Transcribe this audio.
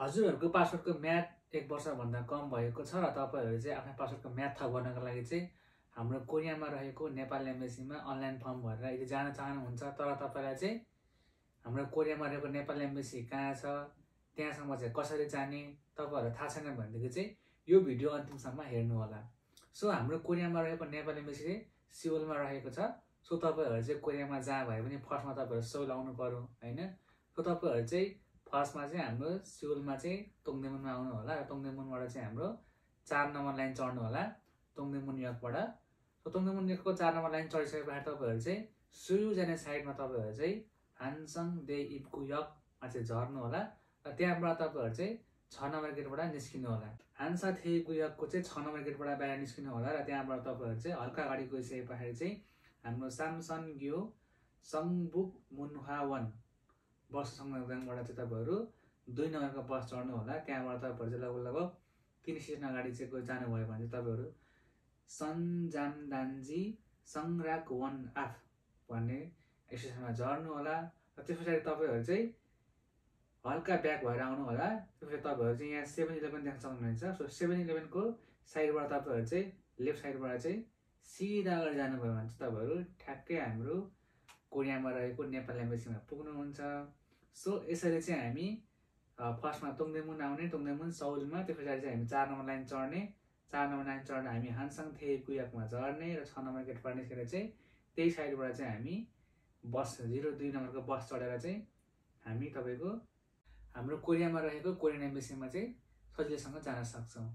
हजुरहरूको पासवर्डको म्याद 1 वर्षभन्दा कम भएको छ र तपाईँहरू चाहिँ आफ्नो पासवर्डको म्याद थप गर्नको लागि चाहिँ हाम्रो कोरियामा रहेको नेपाल एम्बेसीमा अनलाइन फर्म भरेर यदि जान चाहनुहुन्छ तर तपाईँलाई चाहिँ हाम्रो कोरियामा रहेको नेपाल एम्बेसी कहाँ छ त्यहाँसम्म चाहिँ कसरी जाने तपाईँहरूलाई थाहा छैन भनेदेखि चाहिँ यो भिडियो अन्तिमसम्म हेर्नु होला। सो हाम्रो कोरियामा रहेको नेपाल एम्बेसी चाहिँ सिउलमा रहेको छ। सो तपाईँहरू चाहिँ कोरियामा जहाँ भए पनि फर्स्टमा तपाईँहरू सिउल आउनु पर्यो होइन। सो तपाईँहरू चाहिँ फर्स्टमा चाहिँ हाम्रो सिउलमा चाहिँ तोङदेमुनमा आउनु होला र तोङदेमुनबाट चाहिँ हाम्रो 4 नम्बर लाइन चढ्नु होला तोङदेमुन योकबाट। सो तोङदेमुन योकको 4 नम्बर लाइन चढिसकेपछि तपाईँहरू चाहिँ सुयु जाने साइडमा तपाईँहरू चाहिँ हानसङ दे इब्कु योकमा चाहिँ झर्नु होला र त्यहाँबाट तपाईँहरू चाहिँ 6 नम्बर गेटबाट निस्किनु होला। हान्सा थेइब्कु योकको चाहिँ 6 नम्बर गेटबाट बाहिर निस्किनु होला र त्यहाँबाट तपाईँहरू चाहिँ हल्का अगाडि गइसकेपछि चाहिँ हाम्रो सामसन ग्यो सङबुक मुनहा 1 बस संलग्नबाट चाहिँ तपाईँहरू 2 नम्बरको बस चढ्नु होला। त्यहाँबाट तपाईँहरू चाहिँ लगभग 3 स्टेसन अगाडि चाहिँ जानुभयो भने चाहिँ तपाईँहरू सन्जामदान्जी सङराक 1 आफ भन्ने स्टेसनमा झर्नु होला र त्यस पछाडि तपाईँहरू चाहिँ हल्का ब्याक भएर आउनु होला। त्यस पछाडि तपाईँहरू चाहिँ यहाँ 7-11 देख्न सक्नुहुनेछ। सो 7-11को साइडबाट तपाईँहरू चाहिँ लेफ्ट साइडबाट चाहिँ सिधा अगाडि जानुभयो भने चाहिँ तपाईँहरू ठ्याक्कै हाम्रो कोरियामा रहेको नेपाल एम्बेसीमा पुग्नुहुन्छ। सो यसरी चाहिँ हामी फर्स्टमा तोङदेमुन आउने, तोङदेमुन सौलमा, त्यस पछाडि चाहिँ हामी 4 नम्बर लाइन चढ्ने, 4 नम्बर लाइन चढ्दा हामी हानसङ थेइब्कु योकमा झर्ने र 6 नम्बर गेटबाट निस्केर चाहिँ त्यही साइडबाट चाहिँ हामी बस 02 नम्बरको बस चढेर चाहिँ हामी तपाईँको हाम्रो कोरियामा रहेको कोरियन एम्बेसीमा चाहिँ सजिलैसँग जान सक्छौँ।